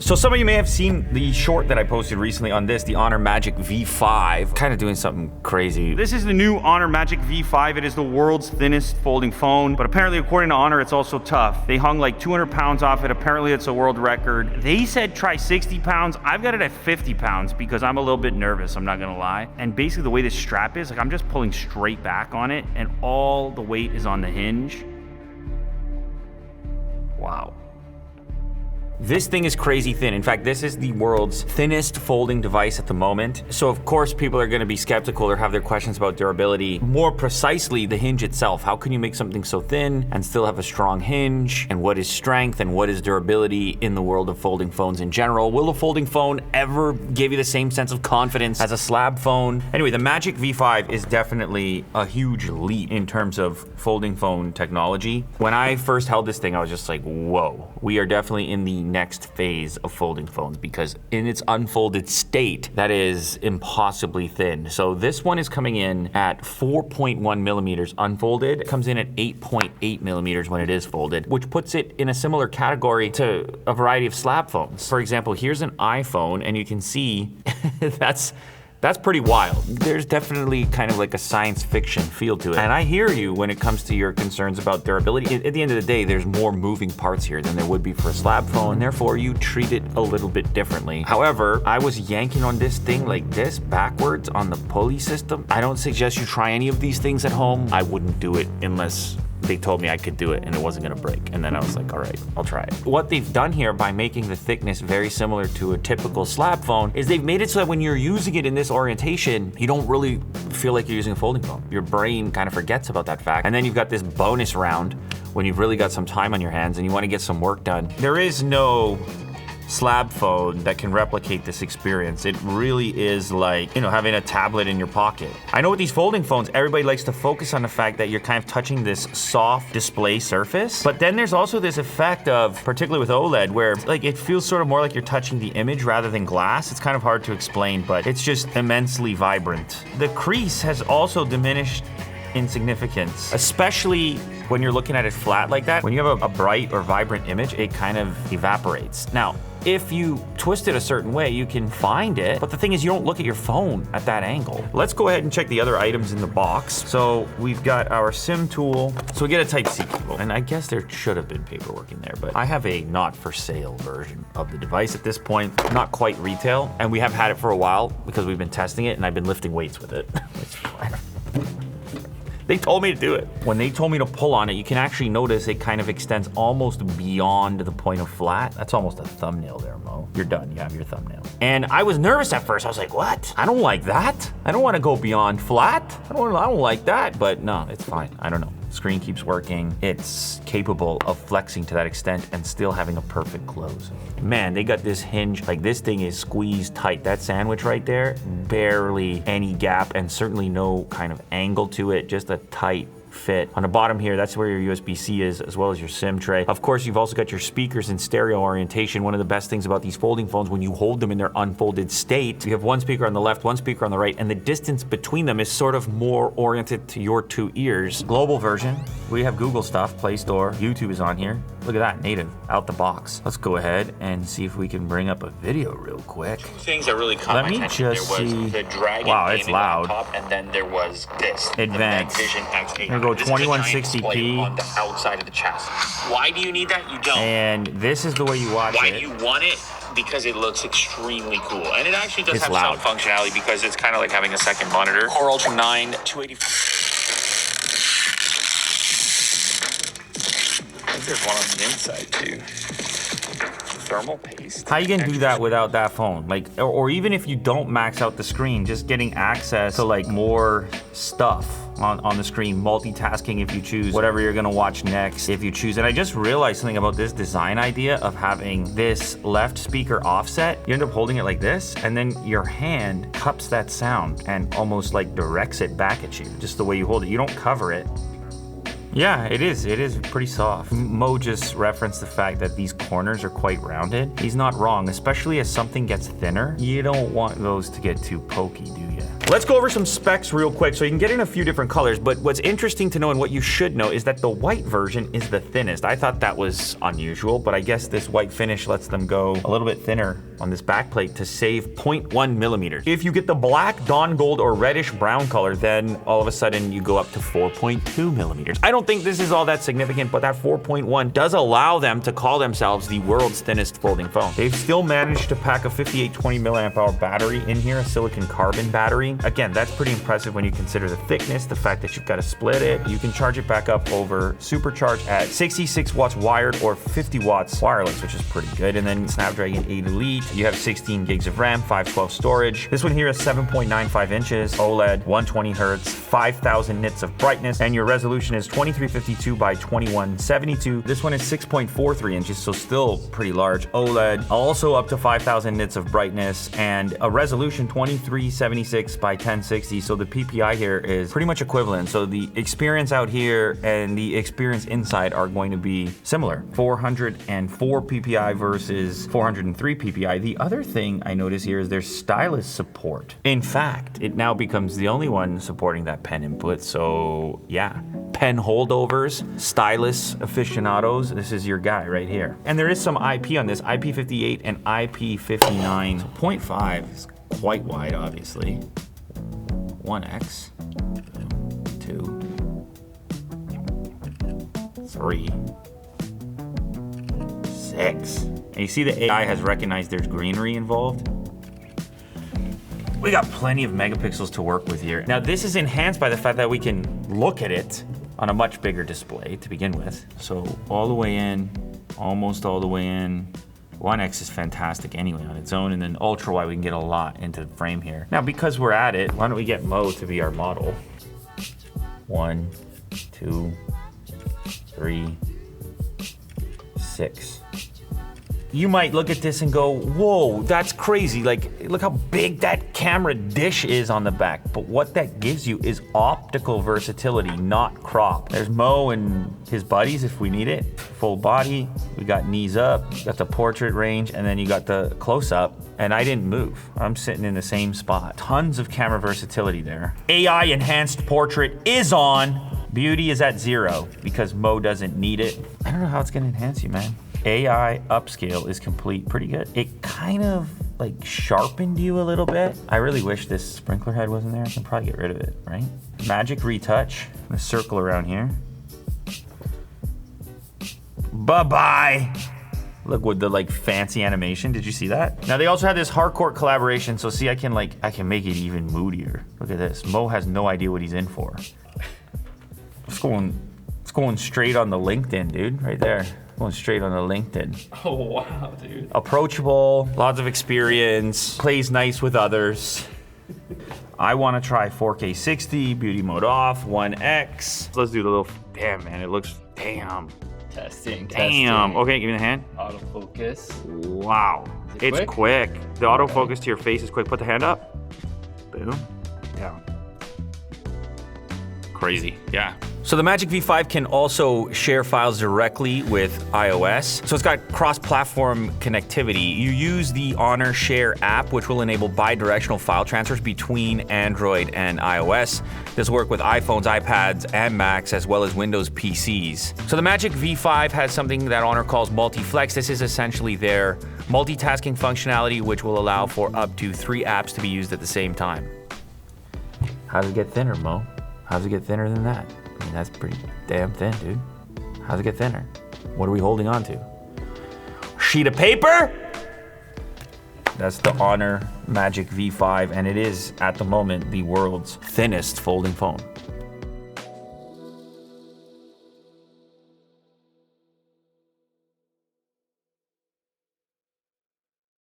So some of you may have seen the short that I posted recently on this, the Honor Magic V5, kind of doing something crazy. This is the new Honor Magic V5. It is the world's thinnest folding phone, but apparently according to Honor, it's also tough. They hung like 200 pounds off it. Apparently it's a world record. They said try 60 pounds. I've got it at 50 pounds because I'm a little bit nervous, I'm not gonna lie. And basically the way this strap is, like I'm just pulling straight back on it and all the weight is on the hinge. Wow. This thing is crazy thin. In fact, this is the world's thinnest folding device at the moment. So of course people are gonna be skeptical or have their questions about durability. More precisely, the hinge itself. How can you make something so thin and still have a strong hinge? And what is strength and what is durability in the world of folding phones in general? Will a folding phone ever give you the same sense of confidence as a slab phone? Anyway, the Magic V5 is definitely a huge leap in terms of folding phone technology. When I first held this thing, I was just like, whoa, we are definitely in the next phase of folding phones because in its unfolded state, that is impossibly thin. So this one is coming in at 4.1 millimeters unfolded. It comes in at 8.8 millimeters when it is folded, which puts it in a similar category to a variety of slab phones. For example, here's an iPhone and you can see that's pretty wild. There's definitely kind of like a science fiction feel to it. And I hear you when it comes to your concerns about durability. At the end of the day, there's more moving parts here than there would be for a slab phone, and therefore you treat it a little bit differently. However, I was yanking on this thing like this backwards on the pulley system. I don't suggest you try any of these things at home. I wouldn't do it unless they told me I could do it and it wasn't gonna break. And then I was like, all right, I'll try it. What they've done here by making the thickness very similar to a typical slab phone is they've made it so that when you're using it in this orientation, you don't really feel like you're using a folding phone. Your brain kind of forgets about that fact. And then you've got this bonus round when you've really got some time on your hands and you wanna get some work done. There is no slab phone that can replicate this experience. It really is like, you know, having a tablet in your pocket. I know with these folding phones, everybody likes to focus on the fact that you're kind of touching this soft display surface, but then there's also this effect of, particularly with OLED, where like it feels sort of more like you're touching the image rather than glass. It's kind of hard to explain, but it's just immensely vibrant. The crease has also diminished in significance, especially when you're looking at it flat like that. When you have a bright or vibrant image, it kind of evaporates. Now, if you twist it a certain way, you can find it, but the thing is you don't look at your phone at that angle. Let's go ahead and check the other items in the box. So we've got our SIM tool. So we get a Type-C cable, and I guess there should have been paperwork in there, but I have a not for sale version of the device at this point, not quite retail, and we have had it for a while because we've been testing it and I've been lifting weights with it. They told me to do it. When they told me to pull on it, you can actually notice it kind of extends almost beyond the point of flat. That's almost a thumbnail there, Mo. You're done, you have your thumbnail. And I was nervous at first. I was like, what? I don't like that. I don't wanna go beyond flat. I don't like that, but no, it's fine. I don't know. Screen keeps working. It's capable of flexing to that extent and still having a perfect close. Man, they got this hinge, like this thing is squeezed tight. That sandwich right there, barely any gap and certainly no kind of angle to it, just a tight fit. On the bottom here, that's where your USB-C is, as well as your SIM tray. Of course, you've also got your speakers in stereo orientation. One of the best things about these folding phones, when you hold them in their unfolded state, you have one speaker on the left, one speaker on the right, and the distance between them is sort of more oriented to your two ears. Global version, we have Google stuff, Play Store, YouTube is on here. Look at that, native, out the box. Let's go ahead and see if we can bring up a video real quick. Two things that really caught my attention. There was the Dragon gaming laptop, and then there was this, Advanced. the Vision X8. Go 2160p on the outside of the chassis. Why do you need that? You don't. And this is the way you watch it. Why do you want it? Because it looks extremely cool. And it actually does have loud sound functionality because it's kind of like having a second monitor. Core Ultra 9, 280. I think there's one on the inside too. Thermal paste. How you gonna do that without that phone? Like, or even if you don't max out the screen, just getting access to like more stuff on the screen, multitasking if you choose, whatever you're gonna watch next if you choose. And I just realized something about this design idea of having this left speaker offset. You end up holding it like this, and then your hand cups that sound and almost like directs it back at you, just the way you hold it. You don't cover it. Yeah, it is pretty soft. Mo just referenced the fact that these corners are quite rounded. He's not wrong, especially as something gets thinner. You don't want those to get too pokey, do you? Let's go over some specs real quick. So you can get in a few different colors, but what's interesting to know and what you should know is that the white version is the thinnest. I thought that was unusual, but I guess this white finish lets them go a little bit thinner on this backplate to save 0.1 millimeters. If you get the black, dawn gold, or reddish brown color, then all of a sudden you go up to 4.2 millimeters. I don't think this is all that significant, but that 4.1 does allow them to call themselves the world's thinnest folding phone. They've still managed to pack a 5820 milliamp hour battery in here, a silicon carbon battery. Again, that's pretty impressive when you consider the thickness, the fact that you've got to split it. You can charge it back up over supercharge at 66 watts wired or 50 watts wireless, which is pretty good. And then Snapdragon 8 Elite, you have 16 gigs of RAM, 512 storage. This one here is 7.95 inches, OLED, 120 hertz, 5,000 nits of brightness, and your resolution is 2352 by 2172. This one is 6.43 inches, so still pretty large. OLED, also up to 5,000 nits of brightness, and a resolution 2376 by 1060. So the PPI here is pretty much equivalent. So the experience out here and the experience inside are going to be similar. 404 PPI versus 403 PPI. The other thing I notice here is there's stylus support. In fact, it now becomes the only one supporting that pen input. So yeah, pen holdovers, stylus aficionados, this is your guy right here. And there is some IP on this, IP58 and IP59. So 0.5 is quite wide, obviously. 1x, 2, 3, 6. And you see the AI has recognized there's greenery involved. We got plenty of megapixels to work with here. Now this is enhanced by the fact that we can look at it on a much bigger display to begin with. So all the way in, almost all the way in. 1x is fantastic anyway on its own, and then ultra wide we can get a lot into the frame here. Now because we're at it, why don't we get Mo to be our model? 1, 2, 3, 6. You might look at this and go, whoa, that's crazy. Like, look how big that camera dish is on the back. But what that gives you is optical versatility, not crop. There's Mo and his buddies if we need it. Full body, we got knees up, got the portrait range, and then you got the close up. And I didn't move. I'm sitting in the same spot. Tons of camera versatility there. AI enhanced portrait is on. Beauty is at 0 because Mo doesn't need it. I don't know how it's gonna enhance you, man. AI upscale is complete, pretty good. It kind of like sharpened you a little bit. I really wish this sprinkler head wasn't there. I can probably get rid of it, right? Magic retouch, I'm gonna circle around here. Bye-bye. Look with the like fancy animation, did you see that? Now they also had this hardcore collaboration, so see I can make it even moodier. Look at this, Mo has no idea what he's in for. It's going straight on the LinkedIn, dude, right there. Going straight on the LinkedIn. Oh, wow, dude. Approachable, lots of experience, plays nice with others. I want to try 4K 60, beauty mode off, 1x. Let's do the little, damn, man, it looks, damn. Testing. Damn. Okay, give me the hand. Autofocus. Wow. It's quick. The autofocus to your face is quick. Put the hand up. Boom. Down. Crazy. Yeah. So the Magic V5 can also share files directly with iOS. So it's got cross-platform connectivity. You use the Honor Share app, which will enable bi-directional file transfers between Android and iOS. This will work with iPhones, iPads, and Macs, as well as Windows PCs. So the Magic V5 has something that Honor calls multi-flex. This is essentially their multitasking functionality, which will allow for up to 3 apps to be used at the same time. How does it get thinner, Mo? How does it get thinner than that? I mean, that's pretty damn thin, dude. How does it get thinner? What are we holding on to? Sheet of paper? That's the Honor Magic V5, and it is, at the moment, the world's thinnest folding phone.